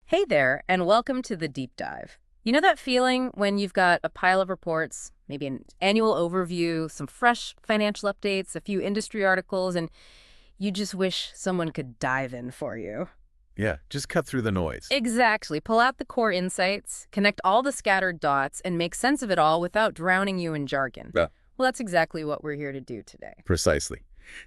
Hey there, and welcome to the deep dive. You know that feeling when you've got a pile of reports, maybe an annual overview, some fresh financial updates, a few industry articles, and you just wish someone could dive in for you? Yeah, just cut through the noise. Exactly. Pull out the core insights, connect all the scattered dots, and make sense of it all without drowning you in jargon. Yeah. Well, that's exactly what we're here to do today. Precisely.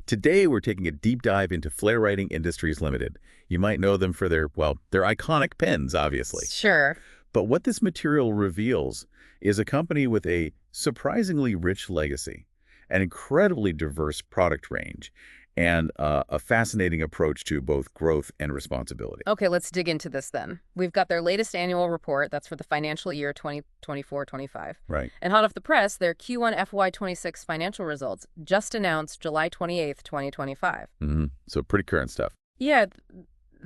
Today, we're taking a deep dive into Flair Writing Industries Limited. You might know them for their iconic pens, obviously. Sure. But what this material reveals is a company with a surprisingly rich legacy, an incredibly diverse product range, and a fascinating approach to both growth and responsibility. Okay, let's dig into this then. We've got their latest annual report. That's for the financial year 2024-25. Right. And hot off the press, their Q1 FY26 financial results just announced July 28th, 2025. So pretty current stuff. Yeah,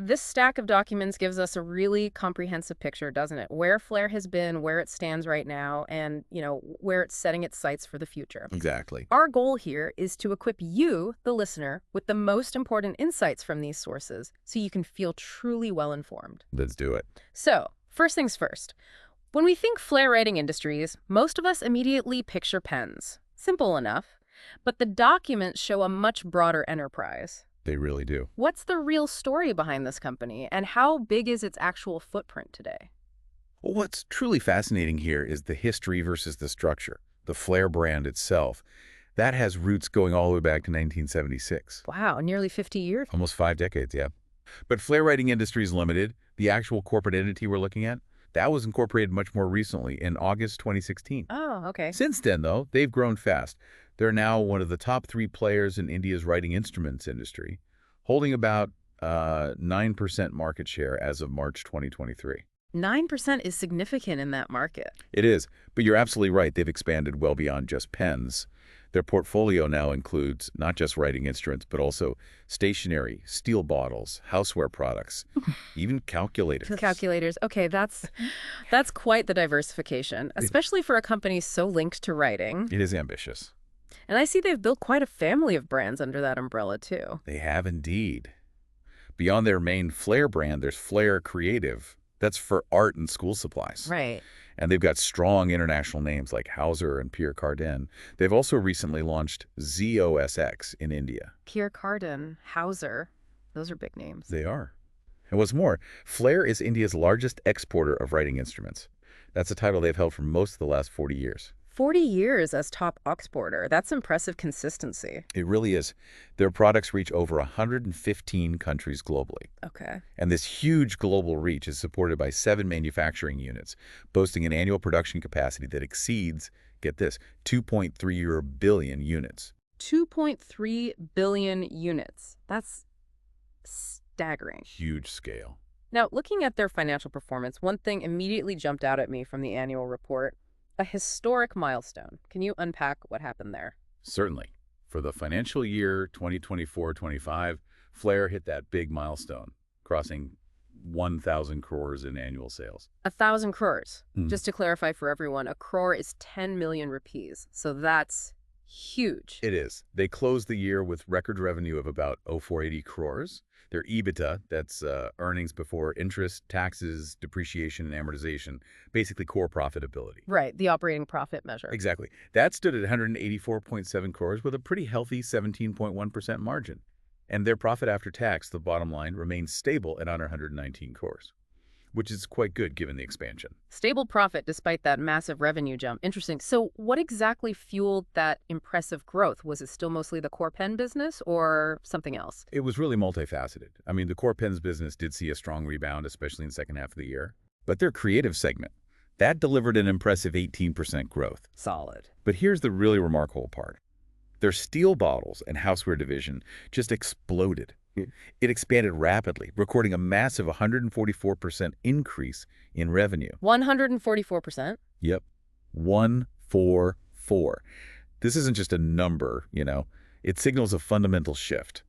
this stack of documents gives us a really comprehensive picture, doesn't it? Where Flair has been, where it stands right now, and, where it's setting its sights for the future. Exactly. Our goal here is to equip you, the listener, with the most important insights from these sources so you can feel truly well-informed. Let's do it. So, first things first. When we think Flair Writing Industries, most of us immediately picture pens. Simple enough. But the documents show a much broader enterprise. They really do. What's the real story behind this company, and how big is its actual footprint today? Well, what's truly fascinating here is the history versus the structure. The Flair brand itself, that has roots going all the way back to 1976. Wow, nearly 50 years. Almost 5 decades, yeah. But Flair Writing Industries Limited, the actual corporate entity we're looking at, that was incorporated much more recently in August 2016. Oh, okay. Since then, though, they've grown fast. They're now one of the top 3 players in India's writing instruments industry, holding about 9% market share as of March 2023. 9% is significant in that market. It is, but you're absolutely right. They've expanded well beyond just pens. Their portfolio now includes not just writing instruments, but also stationery, steel bottles, houseware products, even calculators. Calculators. Okay, that's quite the diversification, especially for a company so linked to writing. It is ambitious. And I see they've built quite a family of brands under that umbrella, too. They have indeed. Beyond their main Flair brand, there's Flair Creative. That's for art and school supplies. Right. And they've got strong international names like Hauser and Pierre Cardin. They've also recently launched ZOSX in India. Pierre Cardin, Hauser, those are big names. They are. And what's more, Flair is India's largest exporter of writing instruments. That's a title they've held for most of the last 40 years. 40 years as top exporter. That's impressive consistency. It really is. Their products reach over 115 countries globally. Okay. And this huge global reach is supported by 7 manufacturing units, boasting an annual production capacity that exceeds, get this, 2.3 billion units. 2.3 billion units. That's staggering. Huge scale. Now, looking at their financial performance, one thing immediately jumped out at me from the annual report. A historic milestone. Can you unpack what happened there? Certainly. For the financial year 2024-25, Flair hit that big milestone, crossing 1,000 crores in annual sales. 1,000 crores. Mhm. Just to clarify for everyone, a crore is 10 million rupees. So that's huge. It is. They closed the year with record revenue of about 480 crores. Their EBITDA, that's earnings before interest, taxes, depreciation, and amortization, basically core profitability. Right, the operating profit measure. Exactly. That stood at 184.7 crores with a pretty healthy 17.1% margin. And their profit after tax, the bottom line, remains stable at under 119 crores, which is quite good given the expansion. Stable profit despite that massive revenue jump. Interesting. So what exactly fueled that impressive growth? Was it still mostly the core pen business or something else? It was really multifaceted. I mean, the core pens business did see a strong rebound, especially in the second half of the year. But their creative segment, that delivered an impressive 18% growth. Solid. But here's the really remarkable part. Their steel bottles and houseware division just exploded. It expanded rapidly, recording a massive 144% increase in revenue. 144%? Yep, 144. This isn't just a number, It signals a fundamental shift.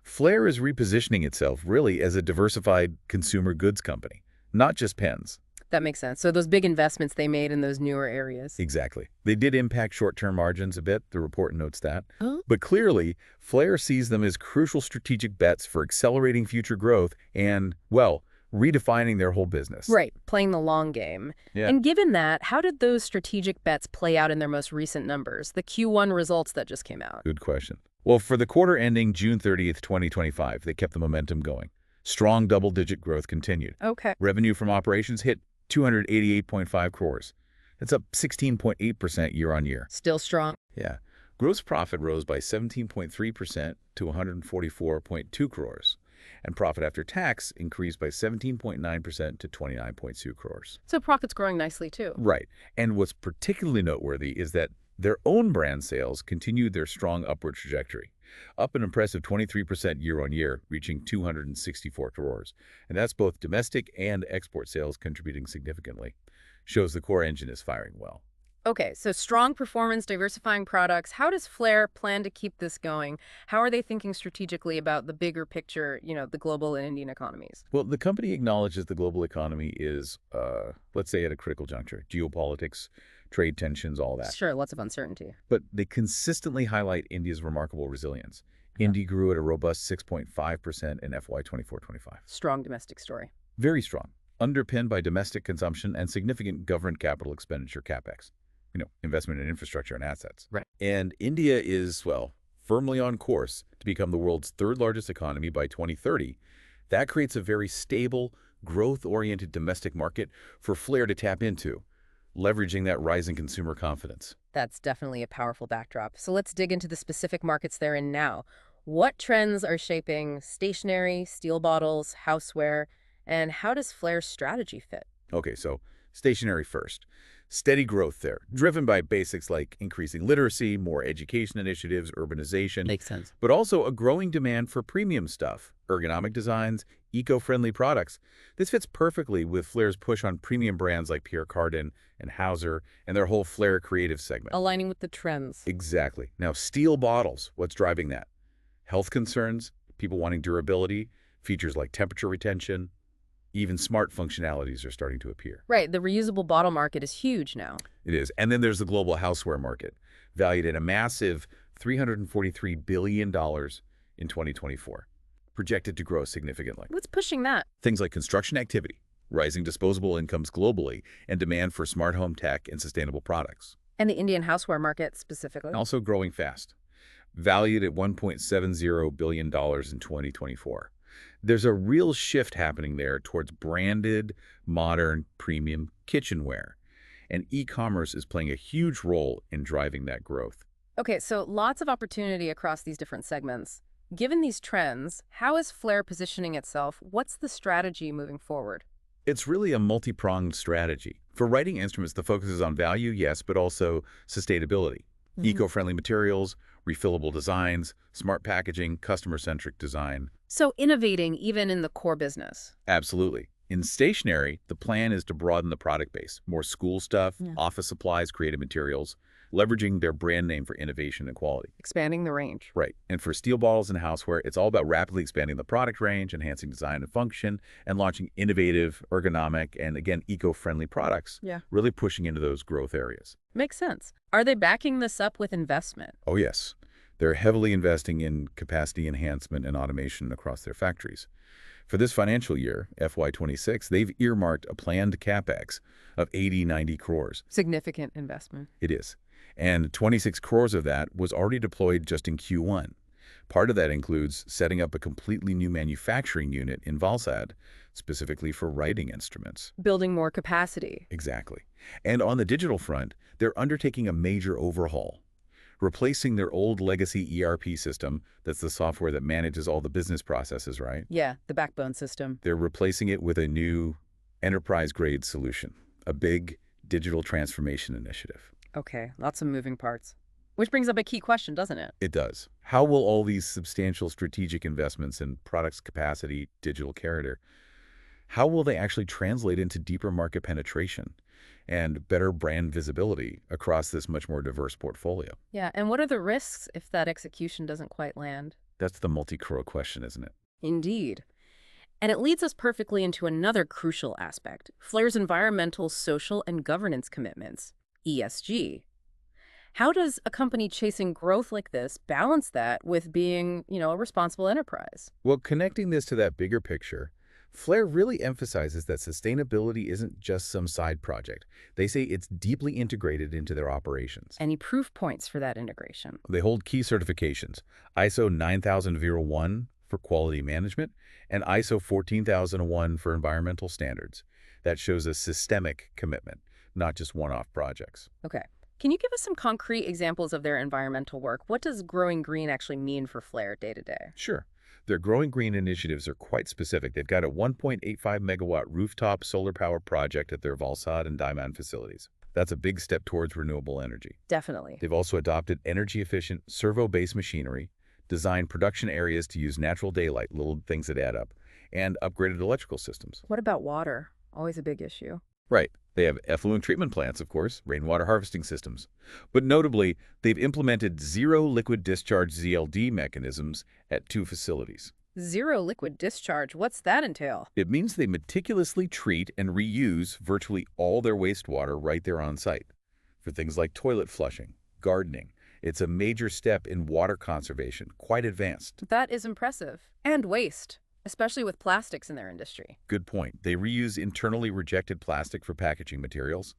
Flair is repositioning itself really as a diversified consumer goods company, not just pens. That makes sense. So those big investments they made in those newer areas. Exactly. They did impact short-term margins a bit, the report notes that. Huh? But clearly, Flair sees them as crucial strategic bets for accelerating future growth and, well, redefining their whole business. Right, playing the long game. Yeah. And given that, how did those strategic bets play out in their most recent numbers, the Q1 results that just came out? Good question. Well, for the quarter ending June 30th, 2025, they kept the momentum going. Strong double-digit growth continued. Okay. Revenue from operations hit 288.5 crores. That's up 16.8% year-on-year. Still strong. Yeah. Gross profit rose by 17.3% to 144.2 crores. And profit after tax increased by 17.9% to 29.2 crores. So profit's growing nicely too. Right. And what's particularly noteworthy is that their own brand sales continued their strong upward trajectory, up an impressive 23% year-on-year, reaching 264 crores. And that's both domestic and export sales contributing significantly. Shows the core engine is firing well. Okay, so strong performance, diversifying products. How does Flair plan to keep this going? How are they thinking strategically about the bigger picture, the global and Indian economies? Well, the company acknowledges the global economy is, let's say, at a critical juncture. Geopolitics, trade tensions, all that. Sure, lots of uncertainty. But they consistently highlight India's remarkable resilience. Yeah. India grew at a robust 6.5% in FY24-25. Strong domestic story. Very strong, underpinned by domestic consumption and significant government capital expenditure CapEx. Investment in infrastructure and assets. Right. And India is, well, firmly on course to become the world's third largest economy by 2030. That creates a very stable, growth-oriented domestic market for Flair to tap into, leveraging that rising consumer confidence. That's definitely a powerful backdrop. So let's dig into the specific markets they're in now. What trends are shaping stationery, steel bottles, houseware, and how does Flair's strategy fit? Okay, so stationery first. Steady growth there, driven by basics like increasing literacy, more education initiatives, urbanization. Makes sense. But also a growing demand for premium stuff, ergonomic designs, eco-friendly products. This fits perfectly with Flair's push on premium brands like Pierre Cardin and Hauser and their whole Flair creative segment. Aligning with the trends. Exactly. Now, steel bottles, what's driving that? Health concerns, people wanting durability, features like temperature retention. Even smart functionalities are starting to appear. Right, the reusable bottle market is huge now. It is. And then there's the global houseware market, valued at a massive $343 billion in 2024, projected to grow significantly. What's pushing that? Things like construction activity, rising disposable incomes globally, and demand for smart home tech and sustainable products. And the Indian houseware market specifically? Also growing fast, valued at $1.70 billion in 2024. There's a real shift happening there towards branded, modern, premium kitchenware. And e-commerce is playing a huge role in driving that growth. Okay, so lots of opportunity across these different segments. Given these trends, how is Flair positioning itself? What's the strategy moving forward? It's really a multi-pronged strategy. For writing instruments, the focus is on value, yes, but also sustainability. Eco-friendly materials, refillable designs, smart packaging, customer-centric design. So innovating even in the core business. Absolutely. In stationery, the plan is to broaden the product base. More school stuff, office supplies, creative materials, leveraging their brand name for innovation and quality. Expanding the range. Right. And for steel bottles and houseware, it's all about rapidly expanding the product range, enhancing design and function, and launching innovative, ergonomic, and again, eco-friendly products. Yeah. Really pushing into those growth areas. Makes sense. Are they backing this up with investment? Oh, yes. They're heavily investing in capacity enhancement and automation across their factories. For this financial year, FY26, they've earmarked a planned CapEx of 80-90 crores. Significant investment. It is. And 26 crores of that was already deployed just in Q1. Part of that includes setting up a completely new manufacturing unit in Valsad, specifically for writing instruments. Building more capacity. Exactly. And on the digital front, they're undertaking a major overhaul, replacing their old legacy ERP system. That's the software that manages all the business processes, right? Yeah, the backbone system. They're replacing it with a new enterprise-grade solution, a big digital transformation initiative. Okay, lots of moving parts. Which brings up a key question, doesn't it? It does. How will all these substantial strategic investments in products capacity, digital character, how will they actually translate into deeper market penetration and better brand visibility across this much more diverse portfolio? Yeah, and what are the risks if that execution doesn't quite land? That's the multi-crore question, isn't it? Indeed. And it leads us perfectly into another crucial aspect, Flair's environmental, social, and governance commitments, ESG. How does a company chasing growth like this balance that with being, a responsible enterprise? Well, connecting this to that bigger picture, Flair really emphasizes that sustainability isn't just some side project. They say it's deeply integrated into their operations. Any proof points for that integration? They hold key certifications, ISO 9001 for quality management and ISO 14001 for environmental standards. That shows a systemic commitment, not just one-off projects. Okay. Can you give us some concrete examples of their environmental work? What does growing green actually mean for Flair day to day? Sure. Their growing green initiatives are quite specific. They've got a 1.85 megawatt rooftop solar power project at their Valsad and Diamond facilities. That's a big step towards renewable energy. Definitely. They've also adopted energy-efficient, servo-based machinery, designed production areas to use natural daylight, little things that add up, and upgraded electrical systems. What about water? Always a big issue. Right. They have effluent treatment plants, of course, rainwater harvesting systems. But notably, they've implemented zero liquid discharge ZLD mechanisms at 2 facilities. Zero liquid discharge. What's that entail? It means they meticulously treat and reuse virtually all their wastewater right there on site. For things like toilet flushing, gardening, it's a major step in water conservation, quite advanced. That is impressive. And waste, especially with plastics in their industry. Good point. They reuse internally rejected plastic for packaging materials,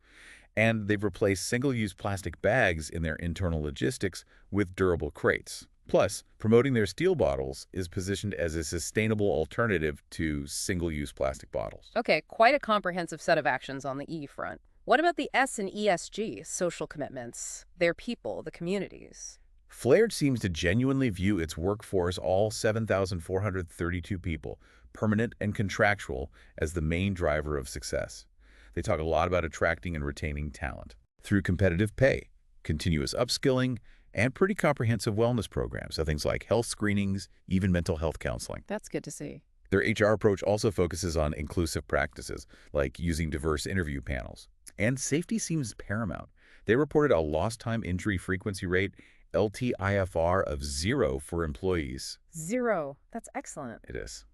and they've replaced single-use plastic bags in their internal logistics with durable crates. Plus, promoting their steel bottles is positioned as a sustainable alternative to single-use plastic bottles. Okay, quite a comprehensive set of actions on the E front. What about the S and ESG, social commitments, their people, the communities? Flair seems to genuinely view its workforce, all 7,432 people, permanent and contractual, as the main driver of success. They talk a lot about attracting and retaining talent through competitive pay, continuous upskilling, and pretty comprehensive wellness programs, so things like health screenings, even mental health counseling. That's good to see. Their HR approach also focuses on inclusive practices, like using diverse interview panels. And safety seems paramount. They reported a lost time injury frequency rate, LTIFR, of 0 for employees. 0. That's excellent. It is.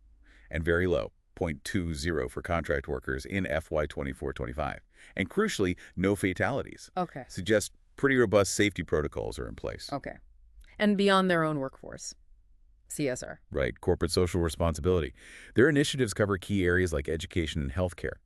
And very low, 0.20 for contract workers in FY24-25. And crucially, no fatalities. Okay. Suggests pretty robust safety protocols are in place. Okay. And beyond their own workforce. CSR. Right, corporate social responsibility. Their initiatives cover key areas like education and healthcare.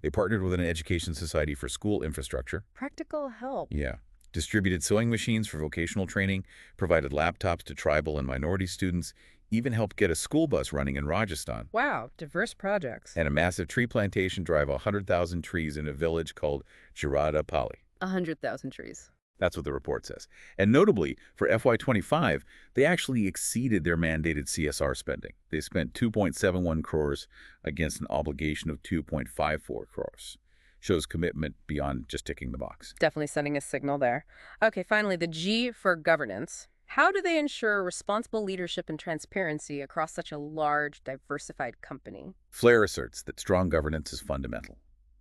They partnered with an education society for school infrastructure. Practical help. Yeah. Distributed sewing machines for vocational training, provided laptops to tribal and minority students, even helped get a school bus running in Rajasthan. Wow, diverse projects. And a massive tree plantation drive 100,000 trees in a village called Jarada Pali. 100,000 trees. That's what the report says. And notably, for FY25, they actually exceeded their mandated CSR spending. They spent 2.71 crores against an obligation of 2.54 crores. Shows commitment beyond just ticking the box. Definitely sending a signal there. Okay, finally, the G for governance. How do they ensure responsible leadership and transparency across such a large, diversified company? Flair asserts that strong governance is fundamental,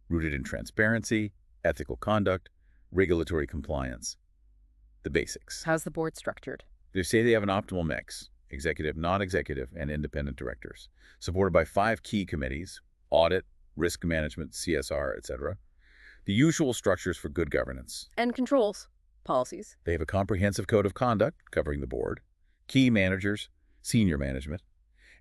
rooted in transparency, ethical conduct, regulatory compliance. The basics. How's the board structured? They say they have an optimal mix, executive, non-executive, and independent directors, supported by 5 key committees: audit, risk management, CSR, etc. The usual structures for good governance. And controls. Policies. They have a comprehensive code of conduct covering the board, key managers, senior management,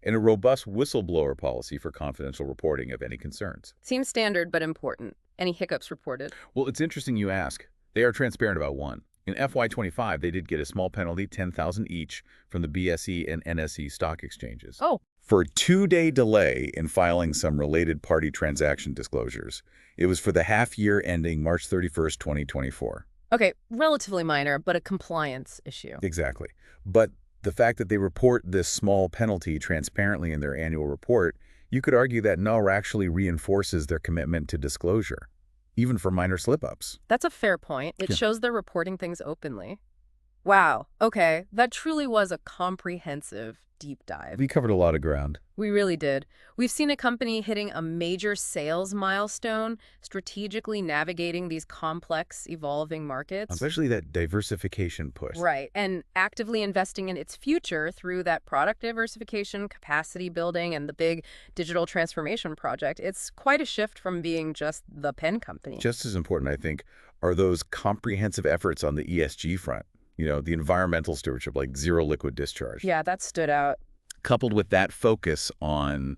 and a robust whistleblower policy for confidential reporting of any concerns. Seems standard, but important. Any hiccups reported? Well, it's interesting you ask. They are transparent about one. In FY25, they did get a small penalty, $10,000 each, from the BSE and NSE stock exchanges. Oh. For a 2-day delay in filing some related party transaction disclosures. It was for the half year ending March 31st, 2024. Okay, relatively minor, but a compliance issue. Exactly. But the fact that they report this small penalty transparently in their annual report, you could argue that actually reinforces their commitment to disclosure, even for minor slip-ups. That's a fair point. It Yeah. shows they're reporting things openly. Wow. Okay, that truly was a comprehensive deep dive. We covered a lot of ground. We really did. We've seen a company hitting a major sales milestone, strategically navigating these complex, evolving markets. Especially that diversification push. Right, and actively investing in its future through that product diversification, capacity building, and the big digital transformation project. It's quite a shift from being just the pen company. Just as important, I think, are those comprehensive efforts on the ESG front. You know, the environmental stewardship, like zero liquid discharge. Yeah, that stood out. Coupled with that focus on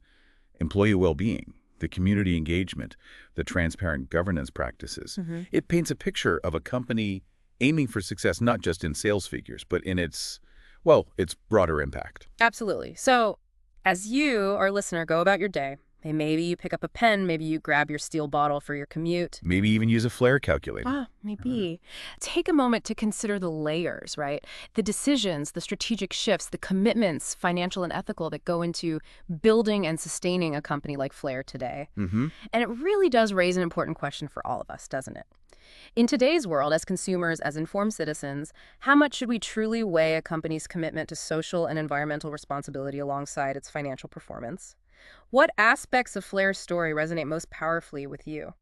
employee well-being, the community engagement, the transparent governance practices. Hmm. It paints a picture of a company aiming for success not just in sales figures, but in its, well, its broader impact. Absolutely. So as you, our listener, go about your day, maybe you pick up a pen, maybe you grab your steel bottle for your commute. Maybe even use a Flair calculator. Right. Maybe. Take a moment to consider the layers, right? The decisions, the strategic shifts, the commitments, financial and ethical, that go into building and sustaining a company like Flair today. Mm-hmm. And it really does raise an important question for all of us, doesn't it? In today's world, as consumers, as informed citizens, how much should we truly weigh a company's commitment to social and environmental responsibility alongside its financial performance? What aspects of Flair's story resonate most powerfully with you?